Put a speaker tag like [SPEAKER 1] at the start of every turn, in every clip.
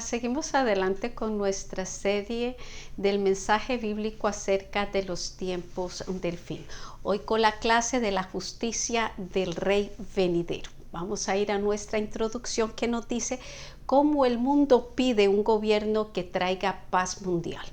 [SPEAKER 1] Seguimos adelante con nuestra serie del mensaje bíblico acerca de los tiempos del fin. Hoy con la clase de la justicia del Rey venidero. Vamos a ir a nuestra introducción que nos dice cómo el mundo pide un gobierno que traiga paz mundial.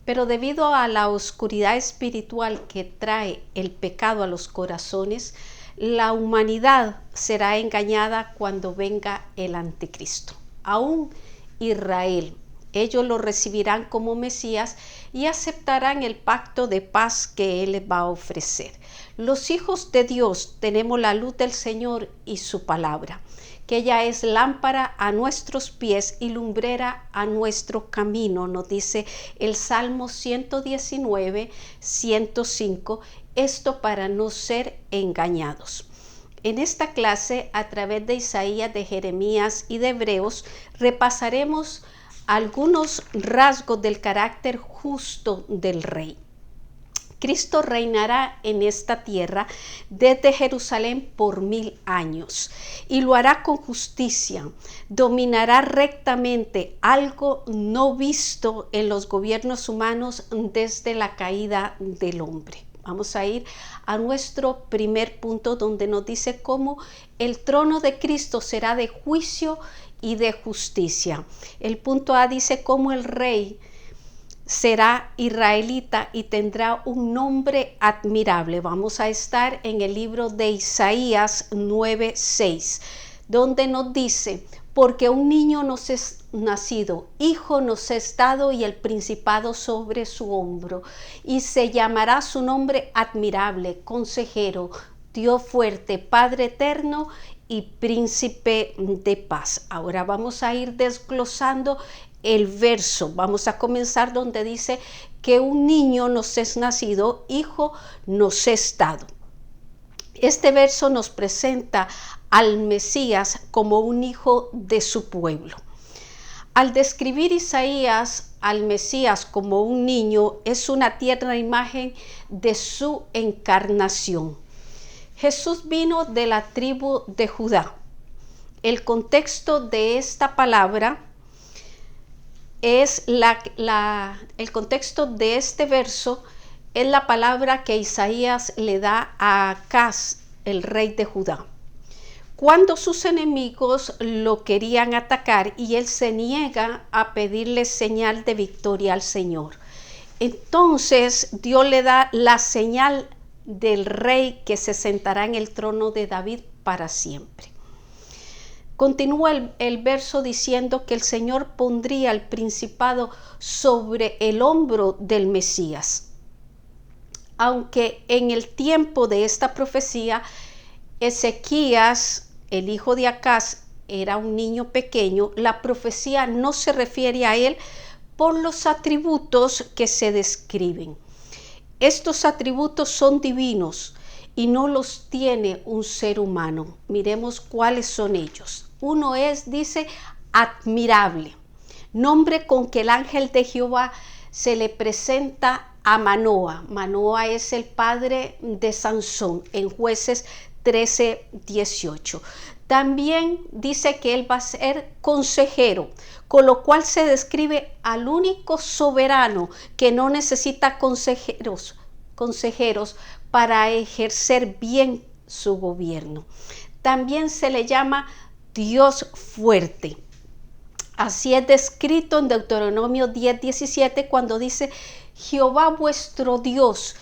[SPEAKER 1] Pero debido a la oscuridad espiritual que trae el pecado a los corazones, la humanidad será engañada cuando venga el anticristo. Aún Israel, ellos lo recibirán como Mesías y aceptarán el pacto de paz que Él les va a ofrecer. Los hijos de Dios tenemos la luz del Señor y su palabra, que ella es lámpara a nuestros pies y lumbrera a nuestro camino, nos dice el Salmo 119, 105, esto para no ser engañados. En esta clase, a través de Isaías, de Jeremías y de Hebreos, repasaremos algunos rasgos del carácter justo del Rey. Cristo reinará en esta tierra desde Jerusalén por 1000 años y lo hará con justicia. Dominará rectamente, algo no visto en los gobiernos humanos desde la caída del hombre. Vamos a ir a nuestro primer punto donde nos dice cómo el trono de Cristo será de juicio y de justicia. El punto A dice cómo el rey será israelita y tendrá un nombre admirable. Vamos a estar en el libro de Isaías 9:6, donde nos dice: porque un niño nos es nacido, hijo nos es dado y el principado sobre su hombro, y se llamará su nombre admirable, consejero, Dios fuerte, Padre eterno y príncipe de paz. Ahora vamos a ir desglosando el verso. Vamos a comenzar donde dice que un niño nos es nacido, hijo nos es dado. Este verso nos presenta al Mesías como un hijo de su pueblo. Al describir Isaías al Mesías como un niño, es una tierna imagen de su encarnación. Jesús vino de la tribu de Judá. El contexto de esta palabra es el contexto de este verso es la palabra que Isaías le da a Acaz, el rey de Judá, cuando sus enemigos lo querían atacar y él se niega a pedirle señal de victoria al Señor. Entonces Dios le da la señal del rey que se sentará en el trono de David para siempre. Continúa el verso diciendo que el Señor pondría el principado sobre el hombro del Mesías. Aunque en el tiempo de esta profecía, Ezequías, el hijo de Acaz, era un niño pequeño, la profecía no se refiere a él por los atributos que se describen. Estos atributos son divinos y no los tiene un ser humano. Miremos cuáles son ellos. Uno es, dice, admirable, nombre con que el ángel de Jehová se le presenta a Manoa. Manoa es el padre de Sansón en Jueces 13:18. También dice que él va a ser consejero, con lo cual se describe al único soberano que no necesita consejeros para ejercer bien su gobierno. También se le llama Dios fuerte. Así es descrito en Deuteronomio 10:17 cuando dice: Jehová vuestro Dios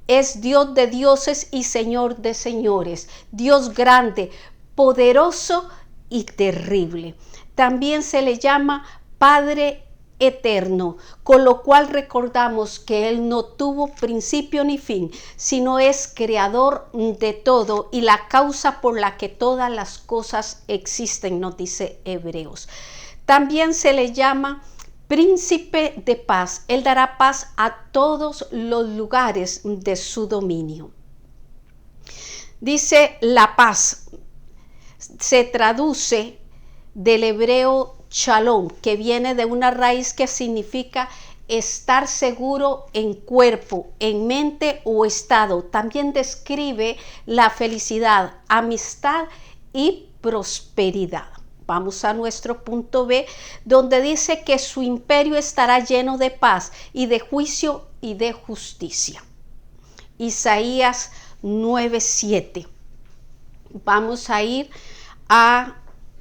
[SPEAKER 1] es Dios de dioses y Señor de señores, Dios grande, poderoso y terrible. También se le llama Padre eterno, con lo cual recordamos que Él no tuvo principio ni fin, sino es creador de todo y la causa por la que todas las cosas existen, nos dice Hebreos. También se le llama príncipe de paz. Él dará paz a todos los lugares de su dominio. Dice la paz, se traduce del hebreo shalom, que viene de una raíz que significa estar seguro en cuerpo, en mente o estado. También describe la felicidad, amistad y prosperidad. Vamos a nuestro punto B, donde dice que su imperio estará lleno de paz y de juicio y de justicia. Isaías 9:7. Vamos a ir a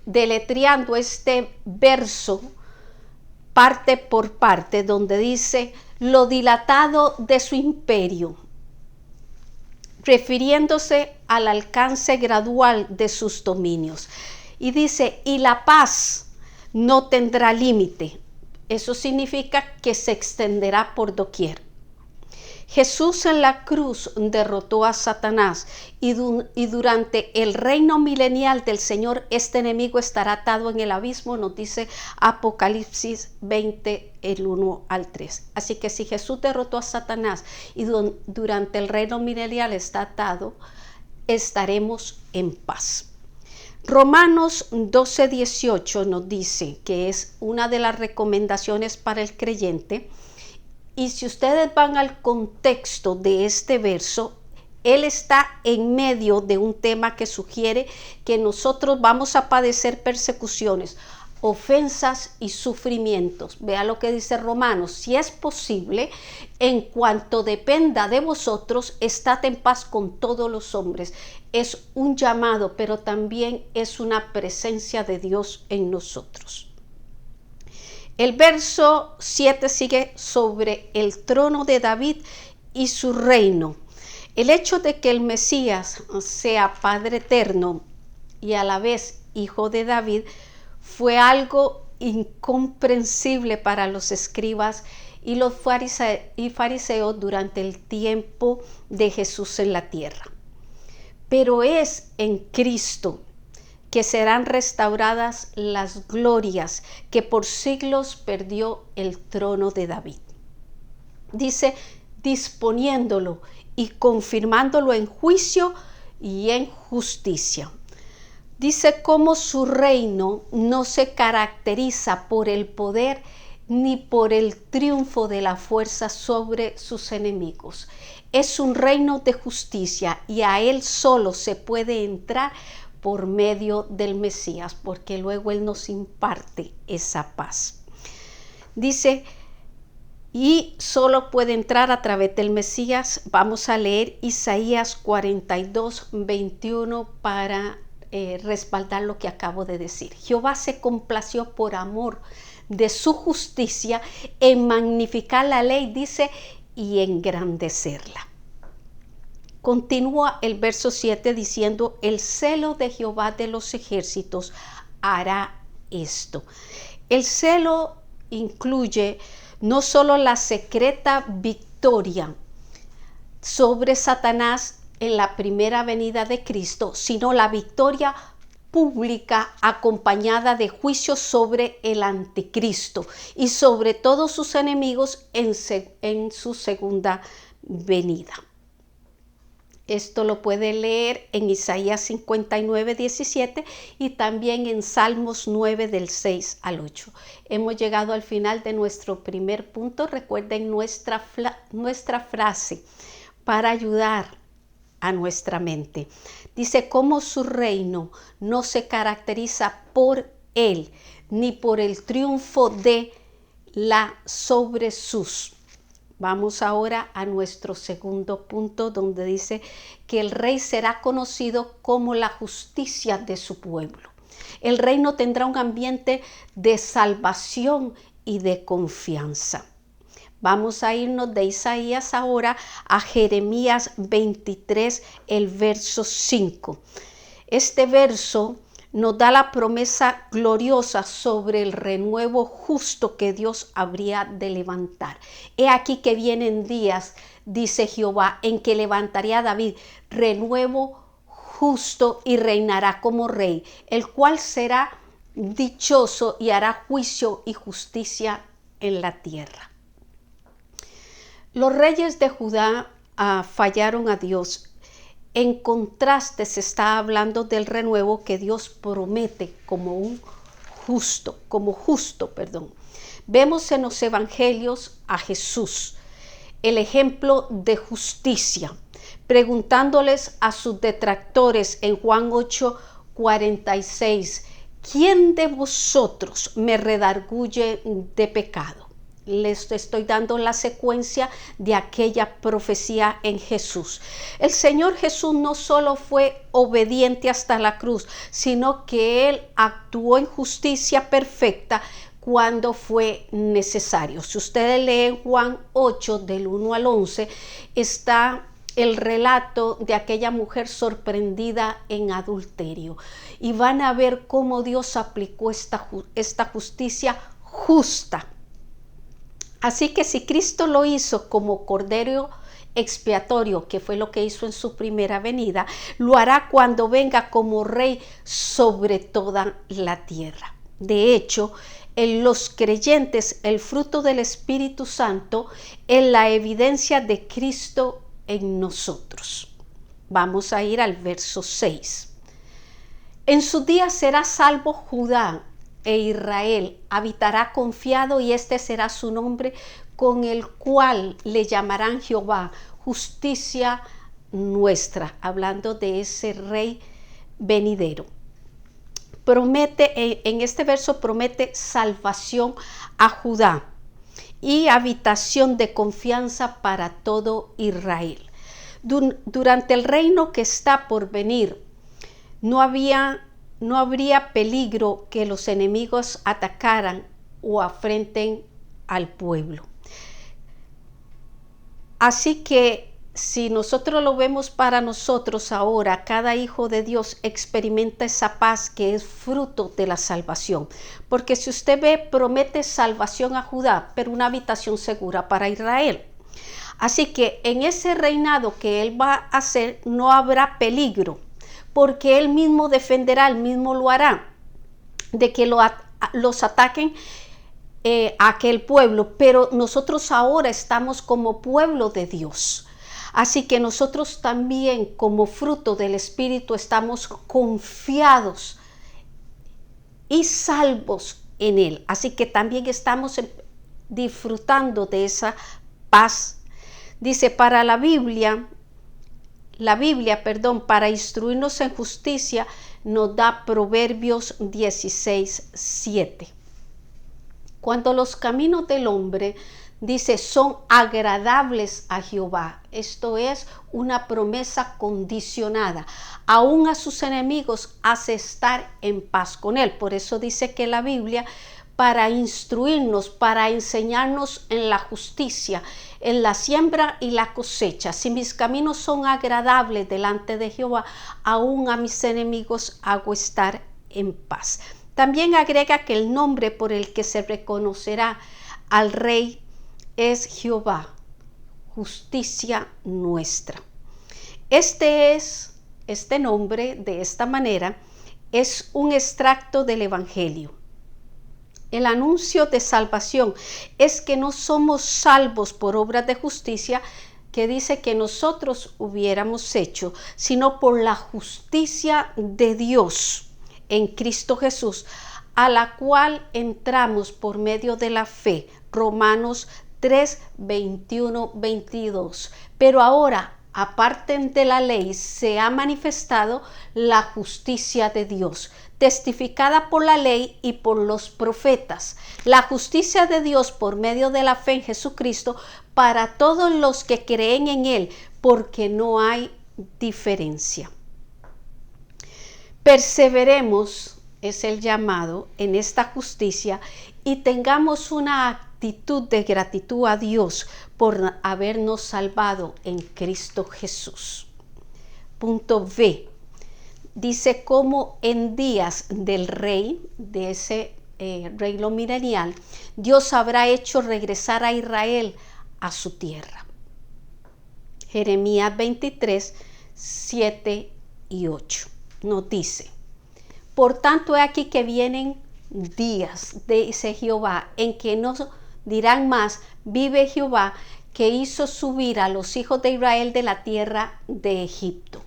[SPEAKER 1] deletreando este verso parte por parte, donde dice lo dilatado de su imperio, refiriéndose al alcance gradual de sus dominios. Y dice, y la paz no tendrá límite. Eso significa que se extenderá por doquier. Jesús en la cruz derrotó a Satanás y durante el reino milenial del Señor este enemigo estará atado en el abismo, nos dice Apocalipsis 20, el 1 al 3. Así que si Jesús derrotó a Satanás y durante el reino milenial está atado, estaremos en paz. Romanos 12:18 nos dice que es una de las recomendaciones para el creyente. Y si ustedes van al contexto de este verso, él está en medio de un tema que sugiere que nosotros vamos a padecer persecuciones, ofensas y sufrimientos. Vea lo que dice Romanos: si es posible, en cuanto dependa de vosotros, estad en paz con todos los hombres. Es un llamado, pero también es una presencia de Dios en nosotros. El verso 7 sigue sobre el trono de David y su reino. El hecho de que el Mesías sea Padre eterno y a la vez hijo de David fue algo incomprensible para los escribas y los fariseos durante el tiempo de Jesús en la tierra. Pero es en Cristo que serán restauradas las glorias que por siglos perdió el trono de David. Dice, disponiéndolo y confirmándolo en juicio y en justicia. Dice cómo su reino no se caracteriza por el poder ni por el triunfo de la fuerza sobre sus enemigos. Es un reino de justicia y a él solo se puede entrar por medio del Mesías, porque luego él nos imparte esa paz. Dice, y solo puede entrar a través del Mesías. Vamos a leer Isaías 42:21 para respaldar lo que acabo de decir. Jehová se complació por amor de su justicia en magnificar la ley, dice, y engrandecerla. Continúa el verso 7 diciendo, el celo de Jehová de los ejércitos hará esto. El celo incluye no solo la secreta victoria sobre Satanás en la primera venida de Cristo, sino la victoria pública acompañada de juicio sobre el anticristo y sobre todos sus enemigos en su segunda venida. Esto lo puede leer en Isaías 59:17 y también en Salmos 9 del 6 al 8. Hemos llegado al final de nuestro primer punto. Recuerden nuestra frase para ayudar a nuestra mente. Dice, cómo su reino no se caracteriza por él, ni por el triunfo de la sobre sus. Vamos ahora a nuestro segundo punto, donde dice que el rey será conocido como la justicia de su pueblo. El reino tendrá un ambiente de salvación y de confianza. Vamos a irnos de Isaías ahora a Jeremías 23, el verso 5. Este verso nos da la promesa gloriosa sobre el renuevo justo que Dios habría de levantar. He aquí que vienen días, dice Jehová, en que levantaré a David renuevo justo y reinará como rey, el cual será dichoso y hará juicio y justicia en la tierra. Los reyes de Judá fallaron a Dios. En contraste, se está hablando del renuevo que Dios promete como justo. Vemos en los evangelios a Jesús, el ejemplo de justicia, preguntándoles a sus detractores en Juan 8:46, ¿quién de vosotros me redarguye de pecado? Les estoy dando la secuencia de aquella profecía en Jesús. El Señor Jesús no solo fue obediente hasta la cruz, sino que Él actuó en justicia perfecta cuando fue necesario. Si ustedes leen Juan 8, del 1 al 11, está el relato de aquella mujer sorprendida en adulterio. Y van a ver cómo Dios aplicó esta justicia justa. Así que si Cristo lo hizo como cordero expiatorio, que fue lo que hizo en su primera venida, lo hará cuando venga como rey sobre toda la tierra. De hecho, en los creyentes, el fruto del Espíritu Santo es la evidencia de Cristo en nosotros. Vamos a ir al verso 6. En su día será salvo Judá e Israel, habitará confiado, y este será su nombre, con el cual le llamarán Jehová, justicia nuestra, hablando de ese rey venidero. Promete, en este verso promete salvación a Judá y habitación de confianza para todo Israel. Durante el reino que está por venir, no habría peligro que los enemigos atacaran o afrenten al pueblo. Así que si nosotros lo vemos para nosotros ahora, cada hijo de Dios experimenta esa paz que es fruto de la salvación. Porque si usted ve, promete salvación a Judá, pero una habitación segura para Israel. Así que en ese reinado que Él va a hacer no habrá peligro, porque Él mismo defenderá, Él mismo lo hará, de que los ataquen a aquel pueblo. Pero nosotros ahora estamos como pueblo de Dios. Así que nosotros también, como fruto del Espíritu, estamos confiados y salvos en Él. Así que también estamos disfrutando de esa paz. Dice, para la Biblia, para instruirnos en justicia, nos da Proverbios 16:7. Cuando los caminos del hombre, dice, son agradables a Jehová. Esto es una promesa condicionada. Aún a sus enemigos hace estar en paz con Él. Por eso dice que la Biblia, para instruirnos, para enseñarnos en la justicia, en la siembra y la cosecha. Si mis caminos son agradables delante de Jehová, aún a mis enemigos hago estar en paz. También agrega que el nombre por el que se reconocerá al rey es Jehová, justicia nuestra. Este nombre, de esta manera, es un extracto del Evangelio. El anuncio de salvación es que no somos salvos por obras de justicia que dice que nosotros hubiéramos hecho, sino por la justicia de Dios en Cristo Jesús, a la cual entramos por medio de la fe. Romanos 3, 21, 22. Pero ahora, aparte de la ley, se ha manifestado la justicia de Dios, testificada por la ley y por los profetas. La justicia de Dios por medio de la fe en Jesucristo para todos los que creen en Él, porque no hay diferencia. Perseveremos, es el llamado, en esta justicia, y tengamos una actitud de gratitud a Dios por habernos salvado en Cristo Jesús. Punto B. Dice, como en días del rey, de ese reino milenial, Dios habrá hecho regresar a Israel a su tierra. Jeremías 23, 7 y 8 nos dice, por tanto he aquí que vienen días, dice Jehová, en que no dirán más, vive Jehová, que hizo subir a los hijos de Israel de la tierra de Egipto.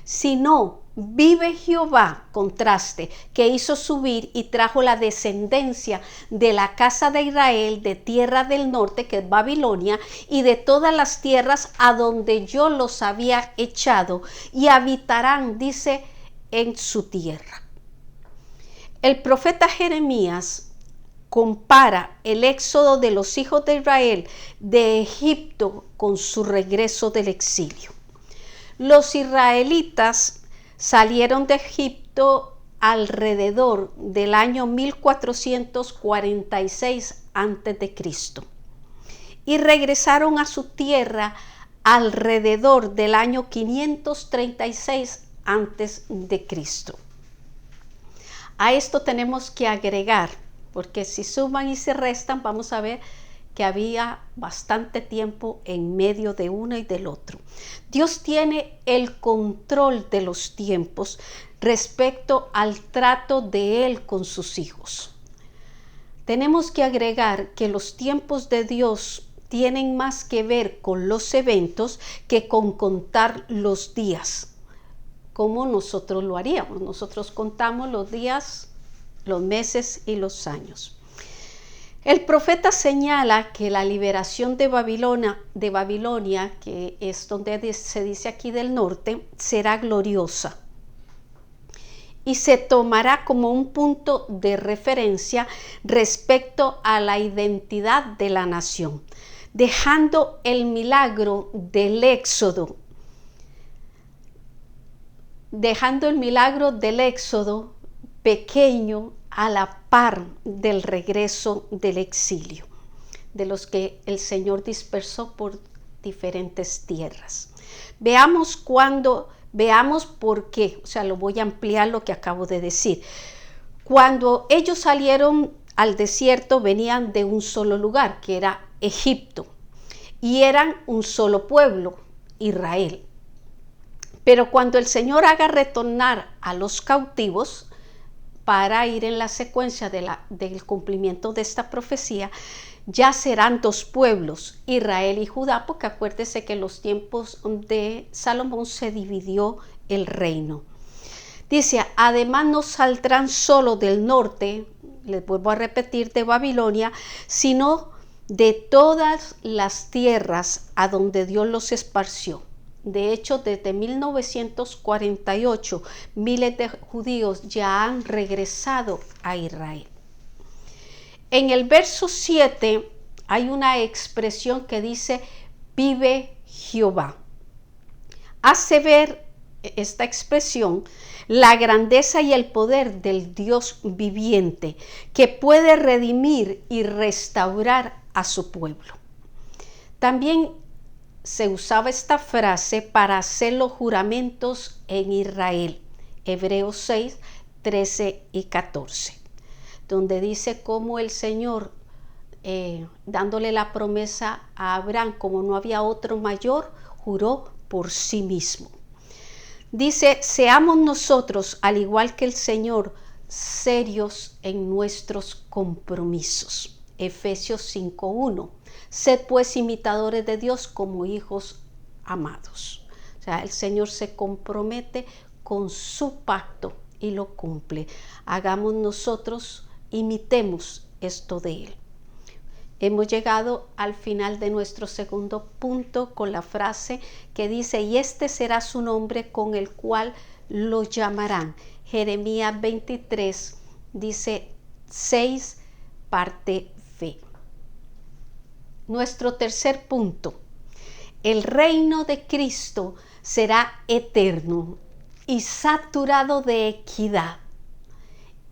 [SPEAKER 1] Sino, vive Jehová, contraste, que hizo subir y trajo la descendencia de la casa de Israel de tierra del norte, que es Babilonia, y de todas las tierras a donde yo los había echado, y habitarán, dice, en su tierra. El profeta Jeremías compara el éxodo de los hijos de Israel de Egipto con su regreso del exilio. Los israelitas salieron de Egipto alrededor del año 1446 a.C. y regresaron a su tierra alrededor del año 536 a.C. A esto tenemos que agregar, porque si suman y se restan, vamos a ver que había bastante tiempo en medio de uno y del otro. Dios tiene el control de los tiempos respecto al trato de Él con sus hijos. Tenemos que agregar que los tiempos de Dios tienen más que ver con los eventos que con contar los días, como nosotros lo haríamos. Nosotros contamos los días, los meses y los años. El profeta señala que la liberación de Babilonia, que es donde se dice aquí del norte, será gloriosa y se tomará como un punto de referencia respecto a la identidad de la nación, dejando el milagro del éxodo, pequeño a la par del regreso del exilio, de los que el Señor dispersó por diferentes tierras. Veamos por qué, lo voy a ampliar lo que acabo de decir. Cuando ellos salieron al desierto, venían de un solo lugar, que era Egipto, y eran un solo pueblo, Israel. Pero cuando el Señor haga retornar a los cautivos, para ir en la secuencia del cumplimiento de esta profecía, ya serán dos pueblos, Israel y Judá, porque acuérdese que en los tiempos de Salomón se dividió el reino. Dice, además no saldrán solo del norte, les vuelvo a repetir, de Babilonia, sino de todas las tierras a donde Dios los esparció. De hecho, desde 1948, miles de judíos ya han regresado a Israel. En el verso 7 hay una expresión que dice, vive Jehová. Hace ver esta expresión la grandeza y el poder del Dios viviente, que puede redimir y restaurar a su pueblo. También se usaba esta frase para hacer los juramentos en Israel, Hebreos 6, 13 y 14, donde dice cómo el Señor, dándole la promesa a Abraham, como no había otro mayor, juró por sí mismo. Dice, seamos nosotros, al igual que el Señor, serios en nuestros compromisos, Efesios 5:1. Sed pues imitadores de Dios como hijos amados. El Señor se compromete con su pacto y lo cumple. Hagamos nosotros, imitemos esto de Él. Hemos llegado al final de nuestro segundo punto con la frase que dice, y este será su nombre con el cual lo llamarán. Jeremías 23 dice 6, parte B. Nuestro tercer punto, el reino de Cristo será eterno y saturado de equidad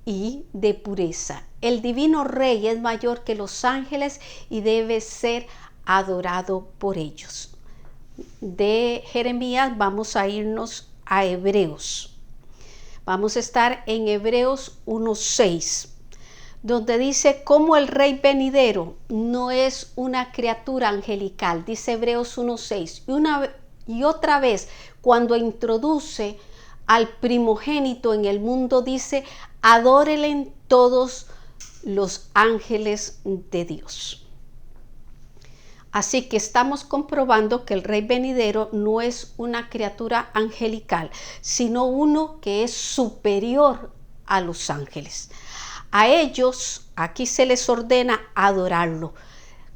[SPEAKER 1] y de pureza. El divino Rey es mayor que los ángeles y debe ser adorado por ellos. De Jeremías vamos a irnos a Hebreos. Vamos a estar en Hebreos 1:6. Donde dice cómo el Rey venidero no es una criatura angelical, dice Hebreos 1:6. Y otra vez, cuando introduce al primogénito en el mundo, dice, adórenle todos los ángeles de Dios. Así que estamos comprobando que el Rey venidero no es una criatura angelical, sino uno que es superior a los ángeles. A ellos, aquí se les ordena adorarlo.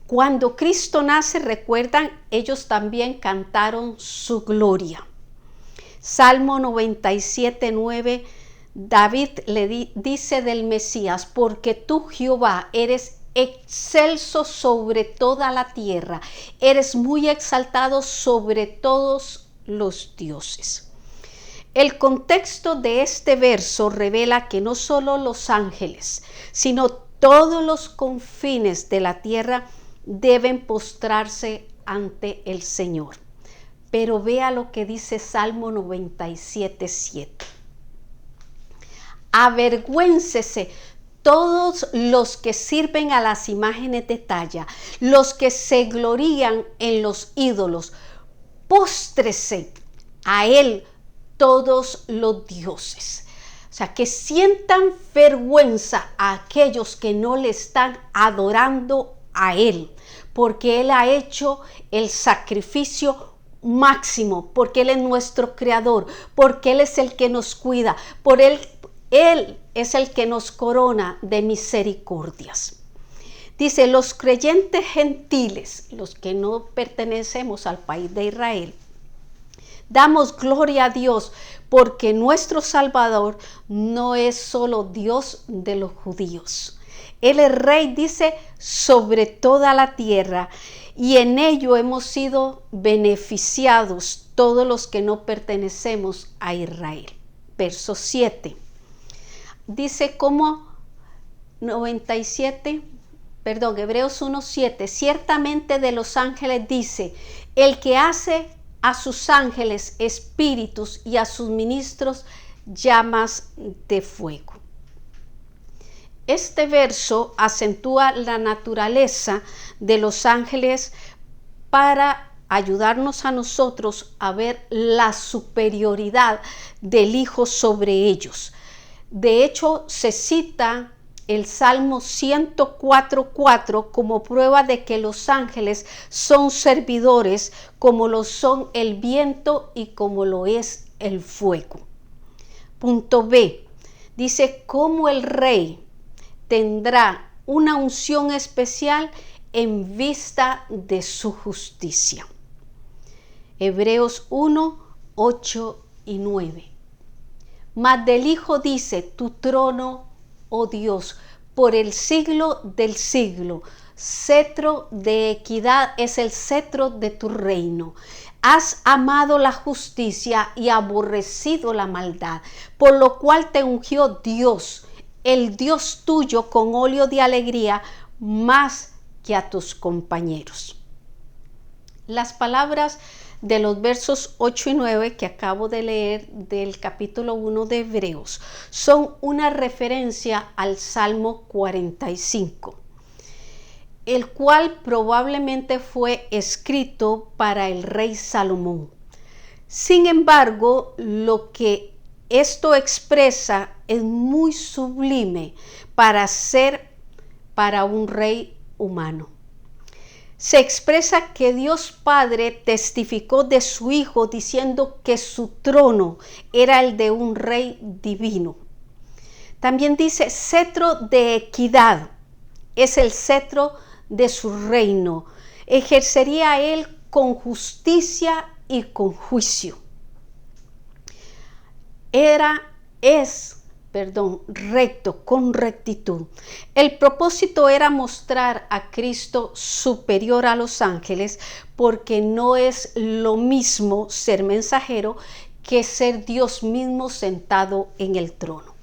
[SPEAKER 1] Cuando Cristo nace, recuerdan, ellos también cantaron su gloria. Salmo 97:9 David dice del Mesías, porque tú, Jehová, eres excelso sobre toda la tierra, eres muy exaltado sobre todos los dioses. El contexto de este verso revela que no solo los ángeles, sino todos los confines de la tierra deben postrarse ante el Señor. Pero vea lo que dice Salmo 97:7. Avergüéncese todos los que sirven a las imágenes de talla, los que se glorían en los ídolos. Póstrese a él todos los dioses. O sea, que sientan vergüenza a aquellos que no le están adorando a él, porque él ha hecho el sacrificio máximo, porque él es nuestro creador, porque él es el que nos cuida, por él es el que nos corona de misericordias. Dice, los creyentes gentiles, los que no pertenecemos al país de Israel, damos gloria a Dios porque nuestro Salvador no es solo Dios de los judíos. Él es Rey, dice, sobre toda la tierra, y en ello hemos sido beneficiados todos los que no pertenecemos a Israel. Verso 7. Dice como Hebreos 1:7, ciertamente de los ángeles dice, el que hace a sus ángeles espíritus y a sus ministros llamas de fuego. Este verso acentúa la naturaleza de los ángeles para ayudarnos a nosotros a ver la superioridad del Hijo sobre ellos. De hecho, se cita el Salmo 104:4 como prueba de que los ángeles son servidores, como lo son el viento y como lo es el fuego. Punto B. Dice, como el Rey tendrá una unción especial en vista de su justicia. Hebreos 1:8-9. Mas del Hijo dice, tu trono, oh Dios, por el siglo del siglo, cetro de equidad es el cetro de tu reino. Has amado la justicia y aborrecido la maldad, por lo cual te ungió Dios, el Dios tuyo, con óleo de alegría, más que a tus compañeros. Las palabras de los versos 8 y 9 que acabo de leer del capítulo 1 de Hebreos son una referencia al Salmo 45, el cual probablemente fue escrito para el rey Salomón. Sin embargo, lo que esto expresa es muy sublime para ser para un rey humano. Se expresa que Dios Padre testificó de su Hijo diciendo que su trono era el de un rey divino. También dice cetro de equidad, es el cetro de su reino. Ejercería él con justicia y con juicio. Recto, con rectitud. El propósito era mostrar a Cristo superior a los ángeles, porque no es lo mismo ser mensajero que ser Dios mismo sentado en el trono.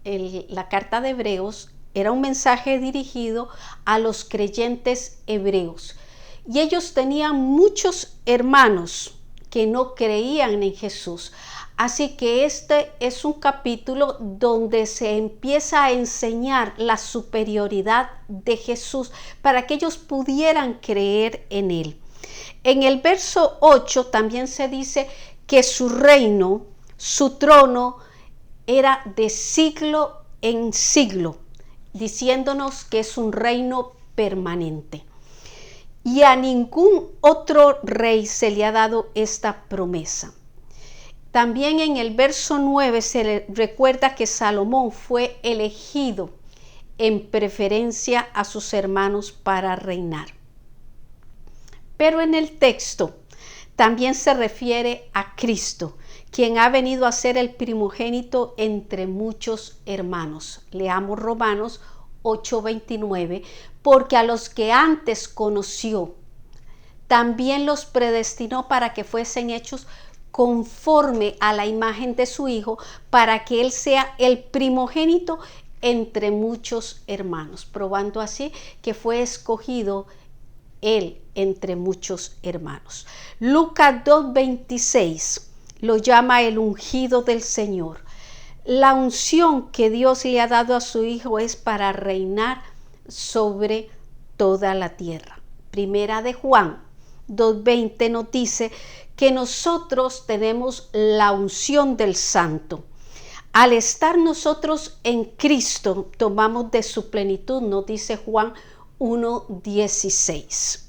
[SPEAKER 1] La carta de Hebreos era un mensaje dirigido a los creyentes hebreos, y ellos tenían muchos hermanos que no creían en Jesús. Así que este es un capítulo donde se empieza a enseñar la superioridad de Jesús para que ellos pudieran creer en él. En el verso 8 también se dice que su reino, su trono, era de siglo en siglo, diciéndonos que es un reino permanente. Y a ningún otro rey se le ha dado esta promesa. También en el verso 9 se le recuerda que Salomón fue elegido en preferencia a sus hermanos para reinar. Pero en el texto también se refiere a Cristo, quien ha venido a ser el primogénito entre muchos hermanos. Leamos Romanos 8:29, porque a los que antes conoció, también los predestinó para que fuesen hechos conforme a la imagen de su Hijo, para que Él sea el primogénito entre muchos hermanos, probando así que fue escogido Él entre muchos hermanos. Lucas 2:26 lo llama el ungido del Señor. La unción que Dios le ha dado a su Hijo es para reinar sobre toda la tierra. Primera de Juan 2:20 nos dice que nosotros tenemos la unción del Santo. Al estar nosotros en Cristo, tomamos de su plenitud, nos dice Juan 1:16.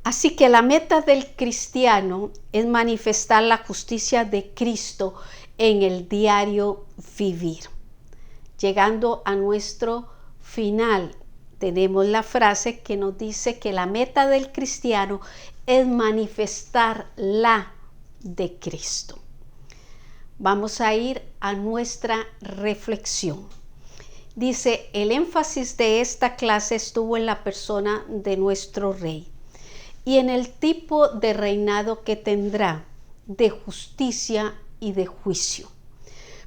[SPEAKER 1] Así que la meta del cristiano es manifestar la justicia de Cristo en el diario vivir. Llegando a nuestro final, tenemos la frase que nos dice que la meta del cristiano es manifestar la de Cristo. Vamos a ir a nuestra reflexión. Dice, el énfasis de esta clase estuvo en la persona de nuestro Rey y en el tipo de reinado que tendrá, de justicia y de juicio,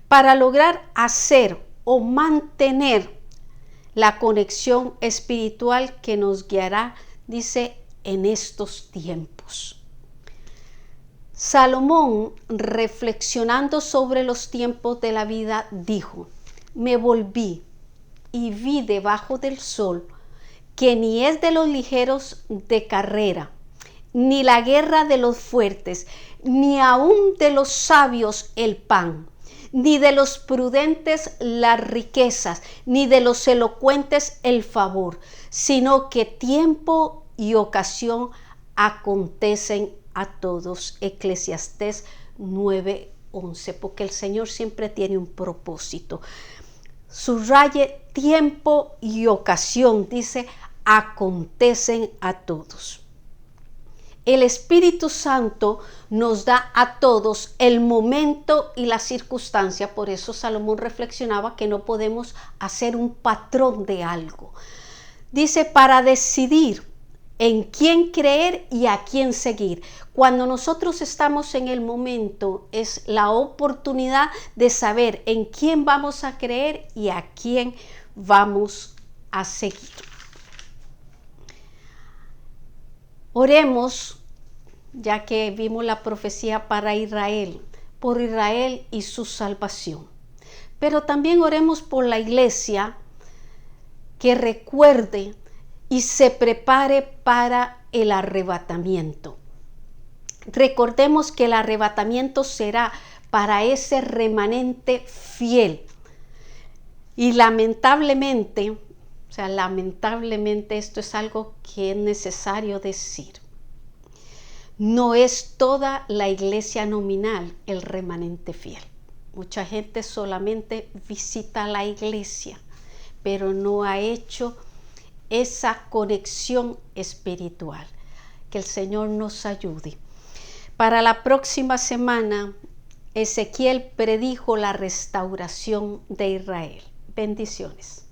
[SPEAKER 1] para lograr hacer o mantener la conexión espiritual que nos guiará, dice, en estos tiempos. Salomón, reflexionando sobre los tiempos de la vida, dijo, me volví y vi debajo del sol que ni es de los ligeros de carrera, ni la guerra de los fuertes, ni aun de los sabios el pan, ni de los prudentes las riquezas, ni de los elocuentes el favor, sino que tiempo y ocasión acontecen a todos. Eclesiastés 9:11, porque el Señor siempre tiene un propósito. Subraye tiempo y ocasión, dice, acontecen a todos. El Espíritu Santo nos da a todos el momento y la circunstancia. Por eso Salomón reflexionaba que no podemos hacer un patrón de algo. Dice, para decidir en quién creer y a quién seguir. Cuando nosotros estamos en el momento, es la oportunidad de saber en quién vamos a creer y a quién vamos a seguir. Oremos, ya que vimos la profecía para Israel, por Israel y su salvación. Pero también oremos por la iglesia, que recuerde y se prepare para el arrebatamiento. Recordemos que el arrebatamiento será para ese remanente fiel. Y lamentablemente esto es algo que es necesario decir. No es toda la iglesia nominal el remanente fiel. Mucha gente solamente visita la iglesia, pero no ha hecho esa conexión espiritual. Que el Señor nos ayude. Para la próxima semana, Ezequiel predijo la restauración de Israel. Bendiciones.